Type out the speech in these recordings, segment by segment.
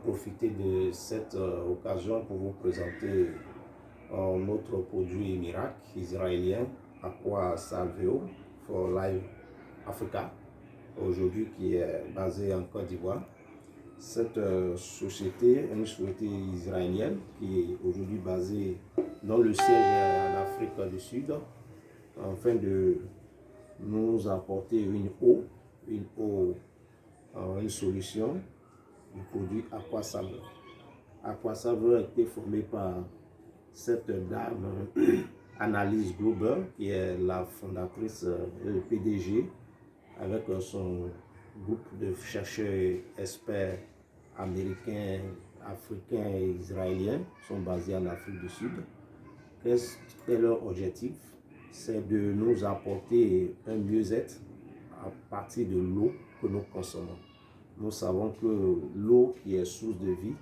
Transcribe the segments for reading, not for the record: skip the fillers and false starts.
Profiter de cette occasion pour vous présenter notre produit miracle israélien Aqua Salveo for Life Africa, aujourd'hui qui est basé en Côte d'Ivoire. Cette société est une société israélienne qui est aujourd'hui basée dans le siège en Afrique du Sud, afin de nous apporter une solution du produit Aqua Salveo. Aqua Salveo a été formé par cette dame Analyse Glober, qui est la fondatrice et le PDG, avec son groupe de chercheurs experts américains, africains et israéliens, sont basés en Afrique du Sud. Qu'est-ce que leur objectif? C'est de nous apporter un mieux-être à partir de l'eau que nous consommons. Nous savons que l'eau, qui est source de vie,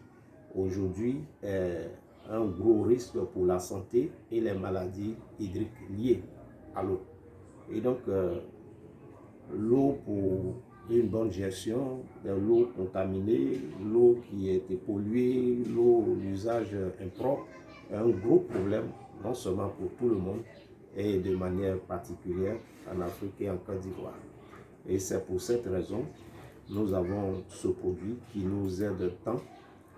aujourd'hui est un gros risque pour la santé et les maladies hydriques liées à l'eau. Et donc, l'eau pour une bonne gestion de l'eau contaminée, l'eau qui a été polluée, l'eau, l'usage impropre, est un gros problème, non seulement pour tout le monde, et de manière particulière en Afrique et en Côte d'Ivoire. Et c'est pour cette raison nous avons ce produit qui nous aide tant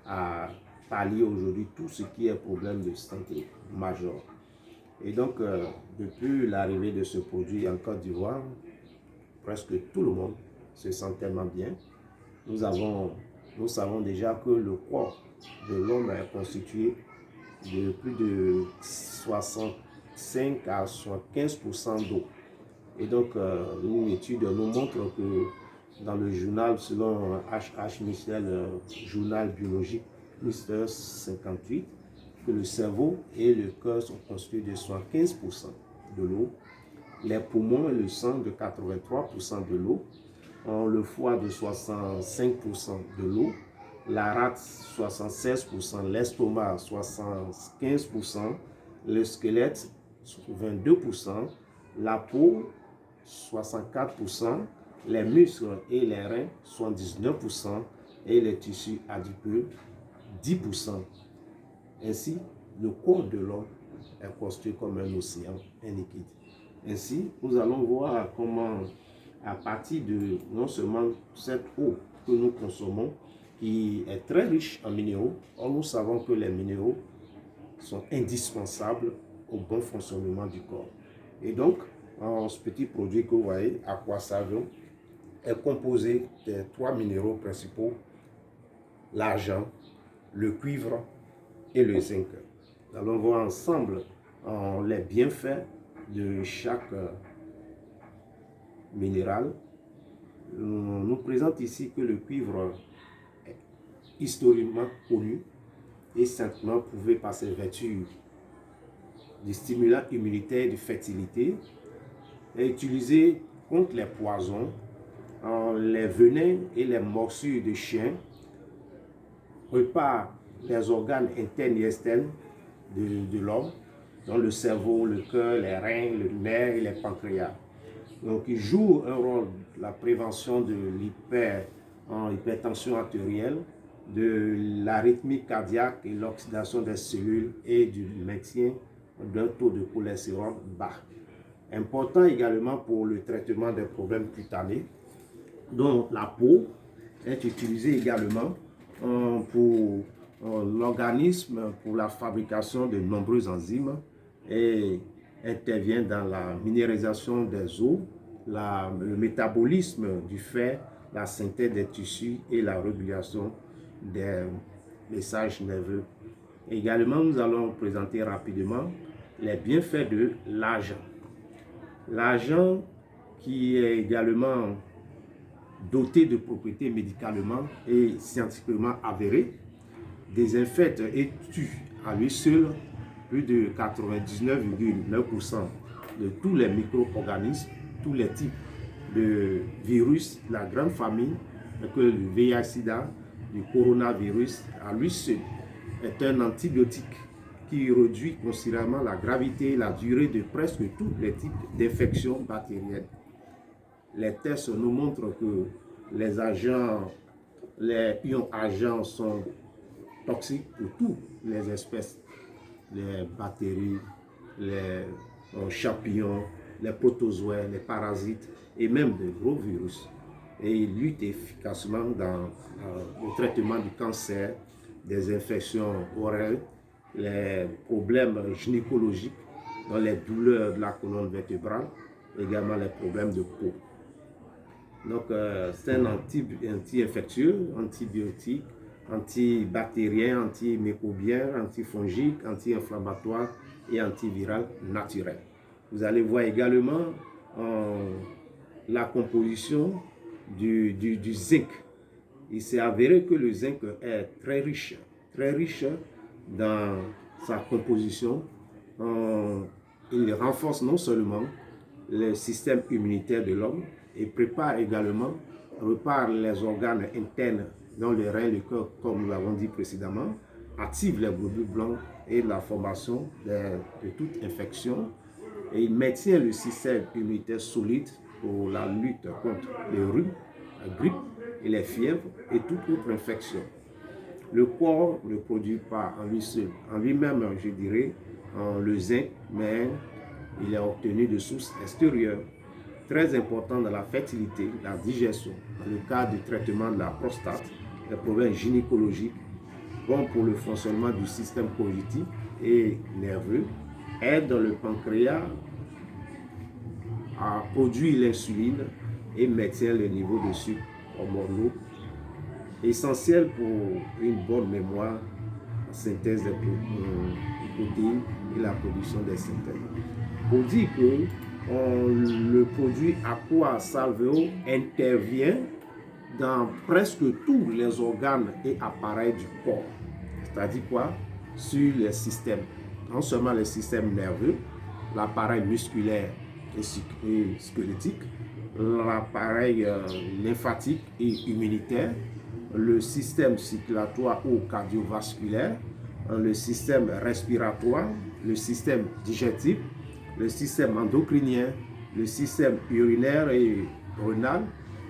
à pallier aujourd'hui tout ce qui est problème de santé majeur. Et donc, depuis l'arrivée de ce produit en Côte d'Ivoire, presque tout le monde se sent tellement bien. Nous savons déjà que le corps de l'homme est constitué de plus de 65 à 75% d'eau. Et donc, une étude nous montre que dans le journal, selon H.H. Michel, journal biologique, Mister 58, que le cerveau et le cœur sont constitués de 75% de l'eau, les poumons et le sang de 83% de l'eau, le foie de 65% de l'eau, la rate 76%, l'estomac 75%, le squelette 22%, la peau 64%, les muscles et les reins 79% et les tissus adipeux 10%. Ainsi, le corps de l'homme est constitué comme un océan, un liquide. Ainsi, nous allons voir comment, à partir de non seulement cette eau que nous consommons, qui est très riche en minéraux, or nous savons que les minéraux sont indispensables au bon fonctionnement du corps. Et donc, ce petit produit que vous voyez, Aqua Salveo, est composé des 3 minéraux principaux: l'argent, le cuivre et le zinc. Nous allons voir ensemble les bienfaits de chaque minéral. On nous présente ici que le cuivre est historiquement connu et simplement prouvé par ses vertus de stimulant immunitaire, de fertilité, est utilisé contre les poisons, les venins et les morsures de chiens, répare les organes internes et externes de l'homme, dont le cerveau, le cœur, les reins, le nerf et les pancréas. Donc, il joue un rôle de la prévention de l'hypertension artérielle, de l'arythmie cardiaque et l'oxydation des cellules et du maintien d'un taux de cholestérol bas. Important également pour le traitement des problèmes cutanés, dont la peau est utilisée également pour l'organisme, pour la fabrication de nombreuses enzymes, et intervient dans la minéralisation des os, le métabolisme du fer, la synthèse des tissus et la régulation des messages nerveux. Également, nous allons présenter rapidement les bienfaits de l'argent. L'argent, qui est également doté de propriétés médicalement et scientifiquement avérées, désinfecte et tue à lui seul plus de 99,9% de tous les micro-organismes, tous les types de virus, la grande famille, que le VIH-Sida, le coronavirus, à lui seul est un antibiotique qui réduit considérablement la gravité et la durée de presque tous les types d'infections bactériennes. Les tests nous montrent que les agents Les ions agents sont toxiques pour toutes les espèces, les bactéries, les champignons, les protozoaires, les parasites et même de gros virus. Et il lutte efficacement dans le traitement du cancer, des infections orales, les problèmes gynécologiques, dans les douleurs de la colonne vertébrale, également les problèmes de peau. Donc, c'est un anti-infectieux, antibiotique, antibactérien, antimicrobien, antifongique, anti-inflammatoire et antiviral naturel. Vous allez voir également la composition du zinc. Il s'est avéré que le zinc est très riche dans sa composition. Il renforce non seulement le système immunitaire de l'homme et prépare également, répare les organes internes dans le rein et le cœur, comme nous l'avons dit précédemment, active les globules blancs et la formation de toute infection, et il maintient le système immunitaire solide pour la lutte contre les rhumes, la grippe et les fièvres et toute autre infection. Le corps ne produit pas en lui seul, en lui-même, je dirais, le zinc, mais il est obtenu de sources extérieures, très important dans la fertilité, la digestion, dans le cas du traitement de la prostate, les problèmes gynécologiques, bon pour le fonctionnement du système cognitif et nerveux, aide dans le pancréas à produire l'insuline et maintient le niveau de sucre hormonaux, essentiel pour une bonne mémoire, la synthèse des protéines et la production des synthèses. Pour dire que le produit Aqua Salveo intervient dans presque tous les organes et appareils du corps. C'est-à-dire quoi? Sur les systèmes, non seulement les systèmes nerveux, l'appareil musculaire et squelettique, l'appareil lymphatique et immunitaire, le système circulatoire ou cardiovasculaire, le système respiratoire, le système digestif, le système endocrinien, le système urinaire et rénal,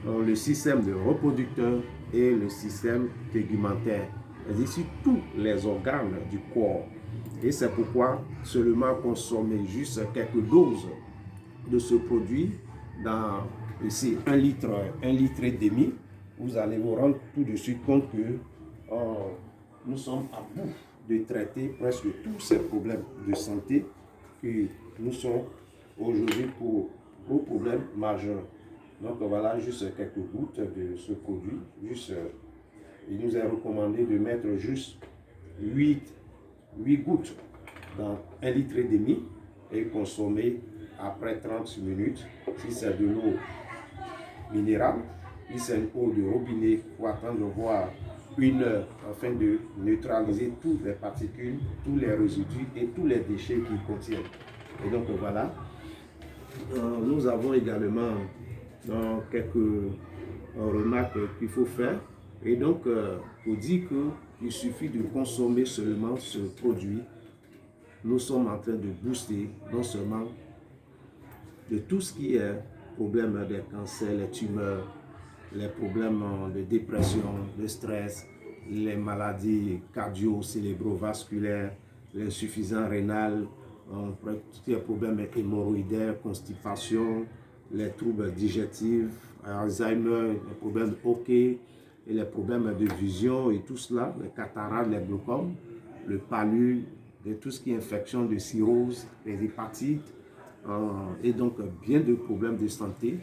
le système de reproducteur et le système tégumentaire. C'est-à-dire sur tous les organes du corps. Et c'est pourquoi seulement consommer juste quelques doses de ce produit dans ici 1 litre et demi, vous allez vous rendre tout de suite compte que nous sommes à bout de traiter presque tous ces problèmes de santé que nous sommes aujourd'hui pour vos problèmes majeurs. Donc voilà juste quelques gouttes de ce produit. Il nous est recommandé de mettre juste 8 gouttes dans 1 litre et demi et consommer après 30 minutes. Si c'est de l'eau minérale, si c'est une eau de robinet, il faut attendre voir 1 heure afin de neutraliser toutes les particules, tous les résidus et tous les déchets qu'il contient. Et donc voilà, nous avons également quelques remarques qu'il faut faire. Et donc, pour dire qu'il suffit de consommer seulement ce produit, nous sommes en train de booster non seulement de tout ce qui est problème des cancers, les tumeurs, les problèmes de dépression, de stress, les maladies cardio-cérébrovasculaires, l'insuffisance rénale, tous les problèmes hémorroïdaires, constipation, les troubles digestifs, Alzheimer, les problèmes hockey, et les problèmes de vision et tout cela, les cataractes, les glaucomes, le palud, et tout ce qui est infection de cirrhose, les hépatites, et donc bien de problèmes de santé.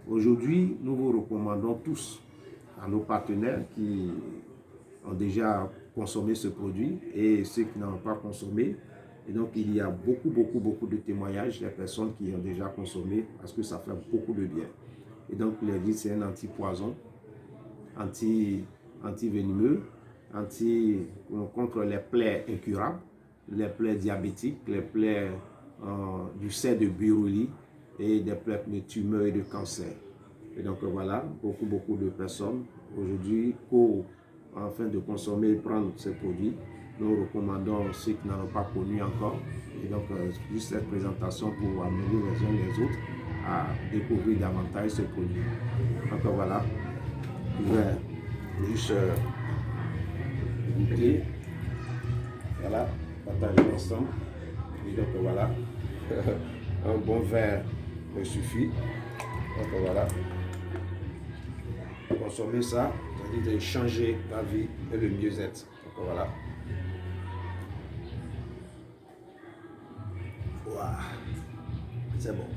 Aujourd'hui, nous vous recommandons tous à nos partenaires qui ont déjà consommé ce produit et ceux qui n'en ont pas consommé. Et donc, il y a beaucoup de témoignages des personnes qui ont déjà consommé parce que ça fait beaucoup de bien. Et donc, les dit c'est un anti-poison, anti-venimeux, contre les plaies incurables, les plaies diabétiques, les plaies du sein de Buruli et des plaies de tumeurs et de cancer. Et donc voilà, beaucoup de personnes aujourd'hui, afin de consommer et prendre ces produits, nous recommandons ceux qui n'en ont pas connu encore. Et donc, juste cette présentation pour amener les uns les autres à découvrir davantage ce produit. Donc voilà, pouvez juste goûter. Voilà, partager ensemble. Et donc voilà, un bon verre me suffit. Donc voilà, consommer ça, c'est-à-dire de changer la vie et le mieux-être. Donc voilà. Wow. C'est bon.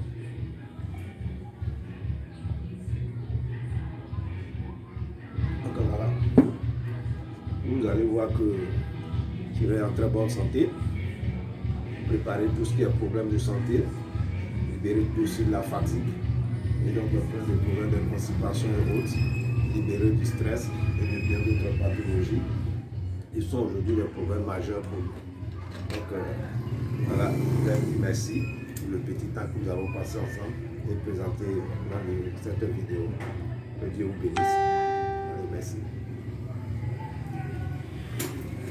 Donc voilà. Vous allez voir que je vais en très bonne santé. Préparer tout ce qui est problème de santé. Libérer tout aussi de la fatigue. Et donc plein de problèmes de constipation et autres. Libérer du stress et de bien d'autres pathologies. Ils sont aujourd'hui des problèmes majeurs pour nous. Donc voilà, merci pour le petit temps que nous avons passé ensemble et présenté dans cette vidéo. Que Dieu vous bénisse.